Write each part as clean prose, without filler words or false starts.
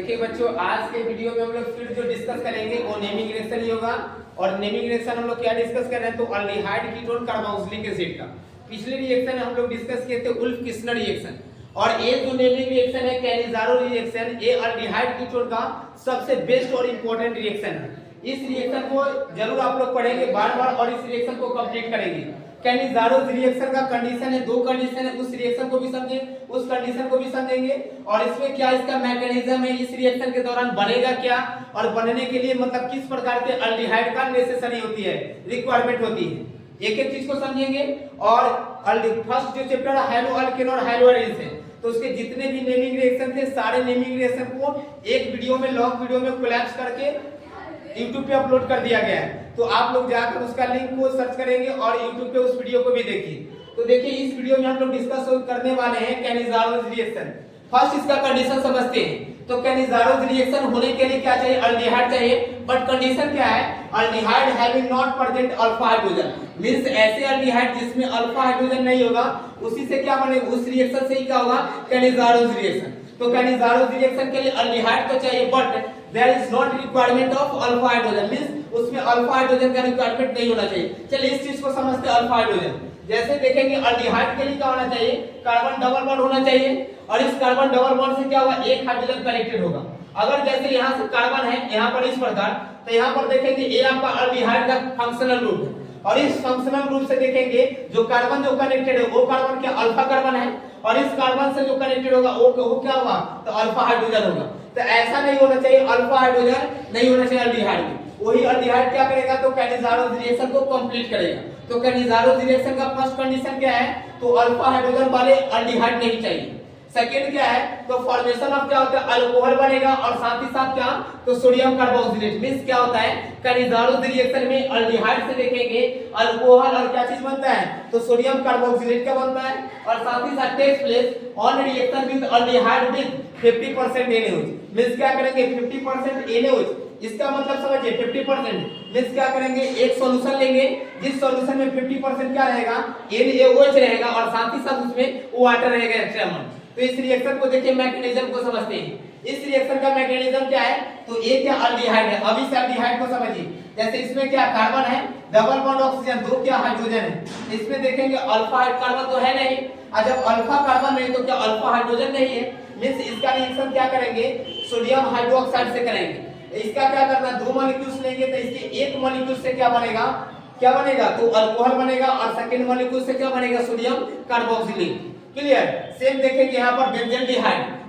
देखिए बच्चों, आज के वीडियो में हम लोग फिर जो डिस्कस करेंगे वो नेमिंग रिएक्शन ही होगा। और नेमिंग रिएक्शन हम लोग क्या डिस्कस कर रहे हैं, तो अल्डिहाइड कीटोन कार्बोक्सिलिक एसिड का पिछले रिएक्शन हम लोग डिस्कस किए थे उल्फ किस्नर रिएक्शन। और ये जो नेमिंग रिएक्शन है कैनिजारो रिएक्शन, ये अल्डिहाइड कीटोन का सबसे बेस्ट और इंपॉर्टेंट रिएक्शन है। इस रिएक्शन को जरूर आप लोग पढ़ेंगे बार बार और इस रिएक्शन को कंप्लीट करेंगे। कैनिजारो रिएक्शन का कंडीशन है, दो कंडीशन है, उस रिएक्शन को भी समझेंगे, उस कंडीशन को भी समझेंगे और इसमें क्या इसका मैकेनिज्म है, इस रिएक्शन के दौरान बनेगा क्या और बनने के लिए मतलब किस प्रकार के अल्डिहाइड का नेसेसरी होती है, रिक्वायरमेंट होती है, एक एक चीज को समझेंगे। और फर्स्ट जो चैप्टर हाइलो अल्केन और हाइलो एल्डिहाइड है, तो उसके जितने भी नेमिंग रिएक्शन थे सारे नेमिंग रिएक्शन को एक वीडियो में लॉन्ग वीडियो में कोलैप्स करके YouTube पे अपलोड कर दिया गया है। तो आप लोग जाकर उसका लिंक को सर्च करेंगे और YouTube पे उस वीडियो को भी देखिए। तो देखिए इस वीडियो में हम लोग डिस्कस करने वाले हैं कैनिजारो रिएक्शन। फर्स्ट इसका कंडीशन समझते हैं। तो कैनिजारो रिएक्शन होने के लिए क्या चाहिए, अल्डिहाइड चाहिए, बट कंडीशन क्या है, aldehyde having not present alpha hydrogen, means ऐसे अल्डिहाइड जिसमें अल्फा हाइड्रोजन नहीं होगा उसी से क्या बनेगा, उस रिएक्शन से ही क्या होगा, कैनिजारो रिएक्शन। तो कैनिजारो रिएक्शन के लिए अल्डिहाइड तो चाहिए but there is not requirement of alpha hydrogen, means उसमें अल्फा हाइड्रोजन का रिक्वायरमेंट नहीं होना चाहिए। चलिए इस चीज को समझते हैं। अल्फा हाइड्रोजन जैसे देखेंगे अल्डिहाइड के लिए क्या होना चाहिए, कार्बन डबल बॉन्ड होना चाहिए और इस कार्बन डबल बॉन्ड से क्या होगा, एक हाइड्रोजन कनेक्टेड होगा। अगर जैसे यहाँ से कार्बन है यहाँ पर इस प्रकार, तो यहाँ पर देखेंगे ये आपका अल्डिहाइड का फंक्शनल ग्रुप है और इस फंक्शनल ग्रुप से देखेंगे जो कार्बन जो कनेक्टेड है वो कार्बन क्या अल्फा कार्बन है और इस कार्बन से जो कनेक्टेड होगा वो क्या होगा, तो अल्फा हाइड्रोजन होगा। तो ऐसा नहीं होना चाहिए, अल्फा हाइड्रोजन नहीं होना चाहिए अल्डिहाइड में। वही अल्डिहाइड क्या करेगा, तो कैनिजारो रिएक्शन को कंप्लीट करेगा। तो कैनिजारो रिएक्शन का फर्स्ट कंडीशन क्या है, तो अल्फा हाइड्रोजन वाले अल्डिहाइड नहीं चाहिए। सेकंड क्या है, तो फॉर्मेशन ऑफ क्या होता है, अल्कोहल बनेगा और साथ ही साथ क्या, तो सोडियम कार्बोक्सिलेट। मींस क्या होता है, कैनिजारो रिएक्शन में अल्डिहाइड से देखेंगे अल्कोहल और क्या चीज बनता है, तो सोडियम कार्बोक्सिलेट का बनता है और साथ ही साथ takes place on reaction with aldehyde with 50% NaOH। Means क्या करेंगे, 50% NaOH, इसका मतलब समझिए 50% मींस क्या करेंगे, एक सॉल्यूशन लेंगे जिस सॉल्यूशन में 50% क्या रहेगा, NaOH रहेगा और साथ ही साथ उसमें वाटर रहेगा एक्स्ट्रा अमाउंट। तो इस रिएक्शन को देखिए मैकेनिज्म को समझते हैं। इस रिएक्शन का मैकेनिज्म क्या है, तो ये क्या अल्डिहाइड है, अभी से अल्डिहाइड को समझिए। जैसे इसमें क्या कार्बन है, डबल बॉन्ड ऑक्सीजन, दो क्या हाइड्रोजन है। इसमें देखेंगे अल्फा कार्बन तो है नहीं, और जब अल्फा कार्बन नहीं तो क्या अल्फा हाइड्रोजन नहीं है, मींस इसका रिएक्शन क्या करेंगे, सोडियम हाइड्रोक्साइड से करेंगे। इसका क्या करना, दो मॉलिक्यूल्स लेंगे तो इसके एक मॉलिक्यूल से क्या बनेगा, तो अल्कोहल बनेगा और सेकंड मॉलिक्यूल से क्या बनेगा, सोडियम कार्बोक्सिलेट। क्लियर। सेम देखेंगे यहाँ पर बेंजीन,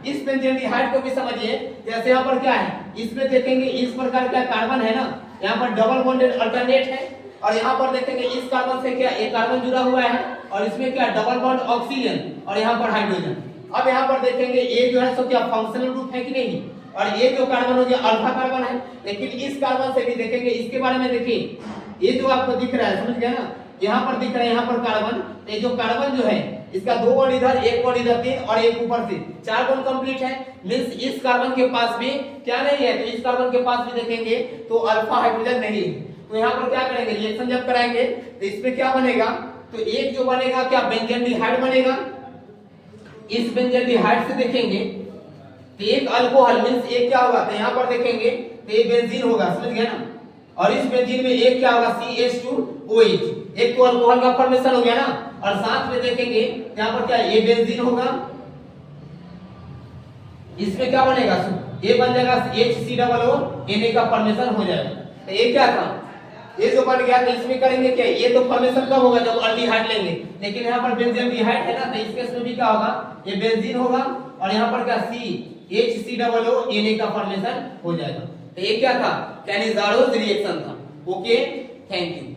इस बेंजीन को भी समझिए। जैसे यहाँ पर क्या है, इसमें देखेंगे इस प्रकार का कार्बन है ना, यहाँ पर डबल बॉन्डेड अल्टरनेट है और यहाँ पर देखेंगे इस कार्बन से क्या एक कार्बन जुड़ा हुआ है और इसमें क्या डबल बॉन्ड ऑक्सीजन और यहाँ पर हाइड्रोजन। अब यहाँ पर देखेंगे ये जो है सो क्या फंक्शनल ग्रुप है कि नहीं, और ये जो कार्बन हो गया अल्फा कार्बन है। लेकिन इस कार्बन से भी देखेंगे, इसके बारे में देखिए, ये जो आपको दिख रहा है, समझ गया ना, यहाँ पर दिख रहा है यहाँ पर कार्बन, ये जो कार्बन जो है इसका दो बॉन्ड इधर, एक बॉन्ड इधर, तीन और एक ऊपर से, चार बॉन्ड कंप्लीट है। मींस इस कार्बन के पास भी क्या नहीं है, तो इस कार्बन के पास भी देखेंगे तो अल्फा हाइड्रोजन नहीं है। तो यहाँ पर क्या करेंगे, रिएक्शन जब कराएंगे तो इसमें क्या बनेगा, तो एक जो बनेगा क्या बेंजीन बनेगा। इस बेंजीन से देखेंगे तो एक अल्कोहल मींस एक क्या होगा, तो यहाँ पर देखेंगे तो ये बेंजीन होगा, समझ गया ना, और इस बेंजीन में एक क्या होगा, CH2OH, एक तो अल्कोहल का फॉर्मेशन हो गया ना, और साथ में देखेंगे यहाँ पर क्या ये बेंजीन होगा, इसमें क्या बनेगा, ये बन जाएगा HCOO, Na का फॉर्मेशन हो जाएगा। तो ये क्या था, ये जो बन गया, तो इसमें करेंगे क्या, ये तो फॉर्मेशन कब होगा, जब अल्डिहाइड लेंगे। लेकिन यहाँ पर बेंजीन है ना, तो इस केस में भी क्या होगा, ये बेंजीन होगा और यहाँ पर क्या HCOO, Na का फॉर्मेशन हो जाएगा। तो ये क्या था, कैनिजारो रिएक्शन था। Okay, thank you.